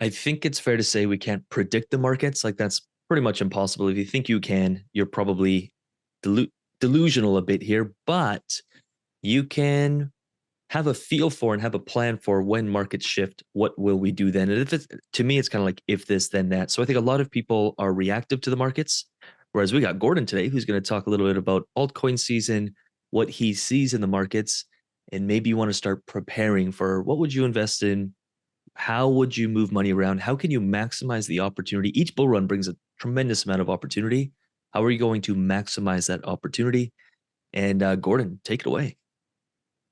I think it's fair to say we can't predict the markets. Like that's pretty much impossible. If you think you can, you're probably delusional a bit here, but you can have a feel for and have a plan for when markets shift, what will we do then? And if it's to me, it's kind of like if this, then that. So I think a lot of people are reactive to the markets. Whereas we got Gordon today, who's going to talk a little bit about altcoin season, what he sees in the markets, and maybe you want to start preparing for what would you invest in? How would you move money around? How can you maximize the opportunity? Each bull run brings a tremendous amount of opportunity. How are you going to maximize that opportunity? And Gordon, take it away.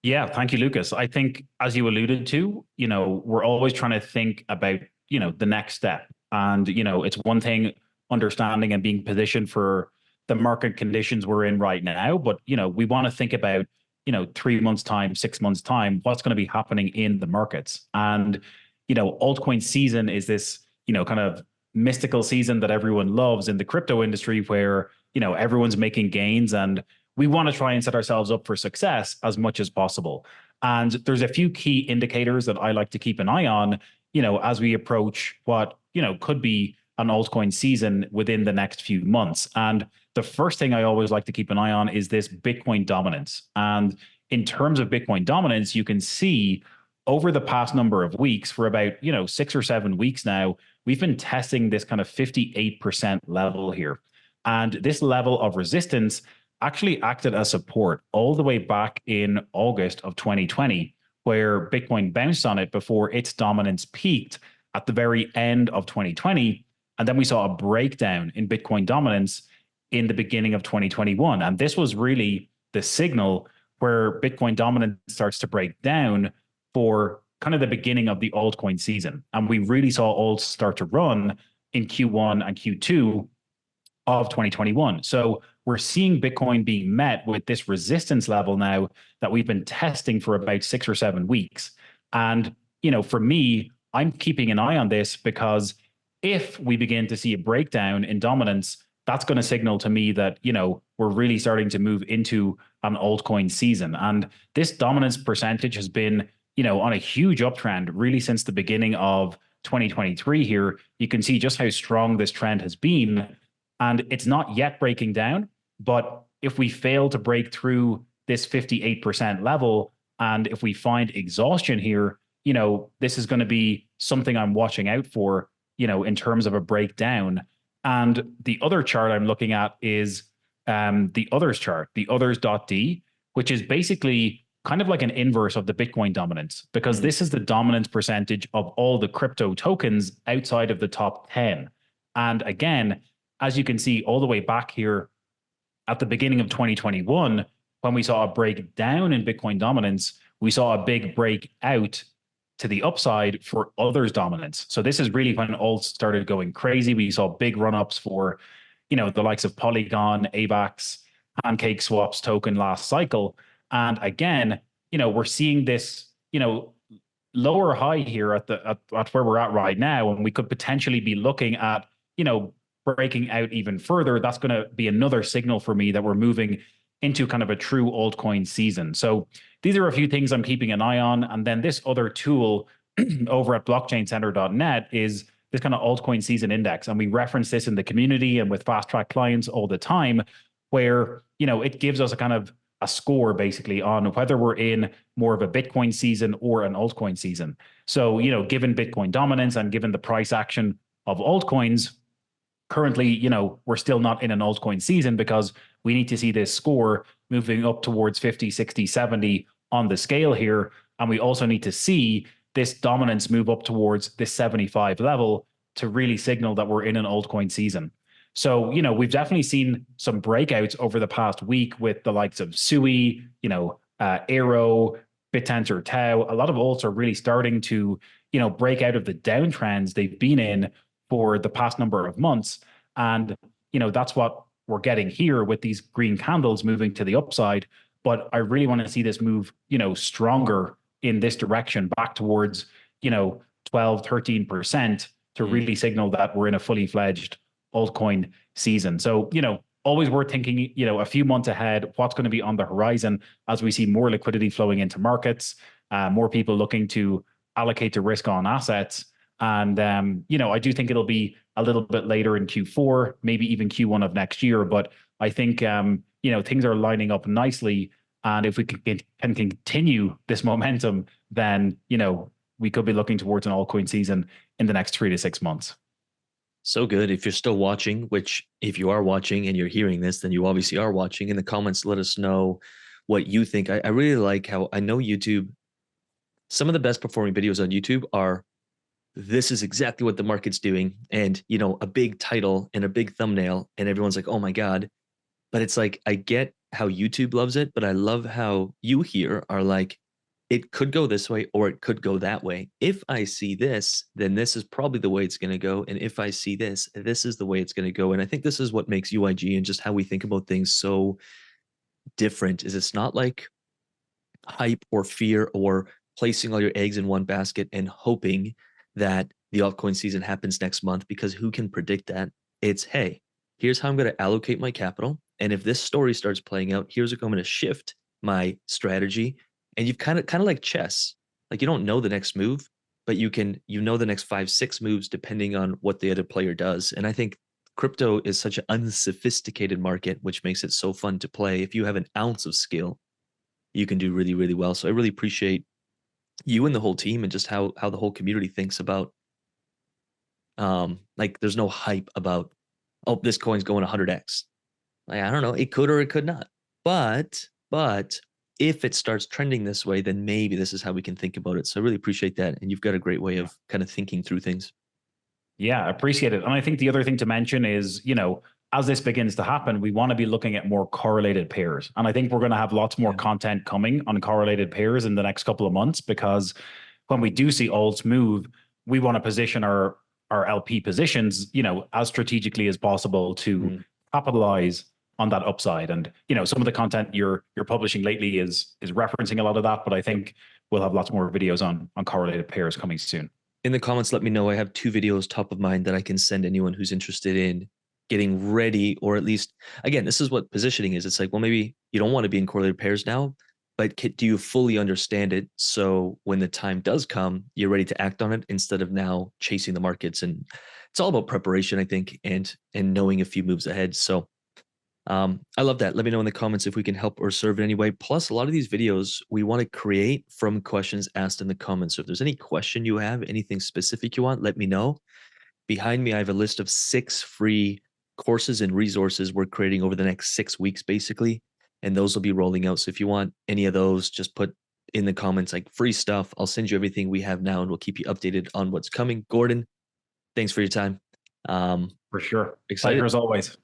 Yeah, thank you, Lucas. I think, as you alluded to, we're always trying to think about, the next step. And, it's one thing understanding and being positioned for the market conditions we're in right now, but, we want to think about, 3 months' time, 6 months' time, what's going to be happening in the markets. And, altcoin season is this, kind of mystical season that everyone loves in the crypto industry where, everyone's making gains and we want to try and set ourselves up for success as much as possible. And there's a few key indicators that I like to keep an eye on, as we approach what, could be an altcoin season within the next few months. And the first thing I always like to keep an eye on is this Bitcoin dominance. And in terms of Bitcoin dominance, you can see over the past number of weeks, for about, 6 or 7 weeks now, we've been testing this kind of 58% level here. And this level of resistance actually acted as support all the way back in August of 2020, where Bitcoin bounced on it before its dominance peaked at the very end of 2020. And then we saw a breakdown in Bitcoin dominance in the beginning of 2021. And this was really the signal where Bitcoin dominance starts to break down for kind of the beginning of the altcoin season. And we really saw alts start to run in Q1 and Q2 of 2021. So we're seeing Bitcoin being met with this resistance level now that we've been testing for about 6 or 7 weeks. And, for me, I'm keeping an eye on this because if we begin to see a breakdown in dominance, that's going to signal to me that, we're really starting to move into an altcoin season. And this dominance percentage has been, on a huge uptrend really since the beginning of 2023 here. You can see just how strong this trend has been. And it's not yet breaking down, but if we fail to break through this 58% level, and if we find exhaustion here, this is going to be something I'm watching out for, in terms of a breakdown. And the other chart I'm looking at is the others chart, the others.d, which is basically kind of like an inverse of the Bitcoin dominance, because this is the dominance percentage of all the crypto tokens outside of the top 10. And again, as you can see all the way back here at the beginning of 2021, when we saw a breakdown in Bitcoin dominance, we saw a big breakout to the upside for others dominance. So this is really when alts started going crazy. We saw big run-ups for, the likes of Polygon, AVAX, Pancake Swaps token last cycle. And again, we're seeing this, lower high here at where we're at right now, and we could potentially be looking at, breaking out even further. That's going to be another signal for me that we're moving into kind of a true altcoin season. So these are a few things I'm keeping an eye on. And then this other tool over at blockchaincenter.net is this kind of altcoin season index. And we reference this in the community and with fast track clients all the time, where, it gives us a kind of a score basically on whether we're in more of a Bitcoin season or an altcoin season. So, given Bitcoin dominance and given the price action of altcoins, currently, we're still not in an altcoin season because we need to see this score moving up towards 50, 60, 70 on the scale here. And we also need to see this dominance move up towards this 75 level to really signal that we're in an altcoin season. So, we've definitely seen some breakouts over the past week with the likes of Sui, Aero, BitTensor, Tau. A lot of alts are really starting to, break out of the downtrends they've been in for the past number of months. And, that's what we're getting here with these green candles moving to the upside. But I really want to see this move, stronger in this direction back towards, 12, 13% to really signal that we're in a fully fledged altcoin season. So, always worth thinking, a few months ahead, what's going to be on the horizon as we see more liquidity flowing into markets, more people looking to allocate to risk on assets. And I do think it'll be a little bit later in Q4, maybe even Q1 of next year. But I think things are lining up nicely, and if we can continue this momentum, then we could be looking towards an altcoin season in the next 3 to 6 months. So good. If you're still watching, which if you are watching and you're hearing this, then you obviously are watching. In the comments, let us know what you think. I really like how I know YouTube, some of the best performing videos on YouTube are, this is exactly what the market's doing. And, a big title and a big thumbnail, and everyone's like, oh my God. But it's like, I get how YouTube loves it, but I love how you here are like, it could go this way or it could go that way. If I see this, then this is probably the way it's going to go. And if I see this, this is the way it's going to go. And I think this is what makes UIG and just how we think about things so different, is it's not like hype or fear or placing all your eggs in one basket and hoping that the altcoin season happens next month, because who can predict that? It's, hey, here's how I'm going to allocate my capital. And if this story starts playing out, here's how I'm going to shift my strategy. And you've kind of like chess. Like, you don't know the next move, but you know the next 5, 6 moves depending on what the other player does. And I think crypto is such an unsophisticated market, which makes it so fun to play. If you have an ounce of skill, you can do really, really well. So I really appreciate you and the whole team, and just how the whole community thinks about, like, there's no hype about, oh, this coin's going 100x. Like, I don't know, it could or it could not. But if it starts trending this way, then maybe this is how we can think about it. So I really appreciate that. And you've got a great way of kind of thinking through things. Yeah, I appreciate it. And I think the other thing to mention is, as this begins to happen, we want to be looking at more correlated pairs. And I think we're going to have lots more content coming on correlated pairs in the next couple of months, because when we do see alts move, we want to position our LP positions, as strategically as possible to capitalize on that upside. And, some of the content you're publishing lately is referencing a lot of that, but I think we'll have lots more videos on correlated pairs coming soon. In the comments, let me know. I have 2 videos top of mind that I can send anyone who's interested in getting ready, or at least, again, this is what positioning is. It's like, well, maybe you don't want to be in correlated pairs now, but do you fully understand it? So when the time does come, you're ready to act on it instead of now chasing the markets. And it's all about preparation, I think, and knowing a few moves ahead. So I love that. Let me know in the comments if we can help or serve in any way. Plus, a lot of these videos we want to create from questions asked in the comments. So if there's any question you have, anything specific you want, let me know. Behind me, I have a list of 6 free courses and resources we're creating over the next 6 weeks, basically. And those will be rolling out. So if you want any of those, just put in the comments like free stuff. I'll send you everything we have now, and we'll keep you updated on what's coming. Gordon, thanks for your time. For sure. Excited Pleasure as always.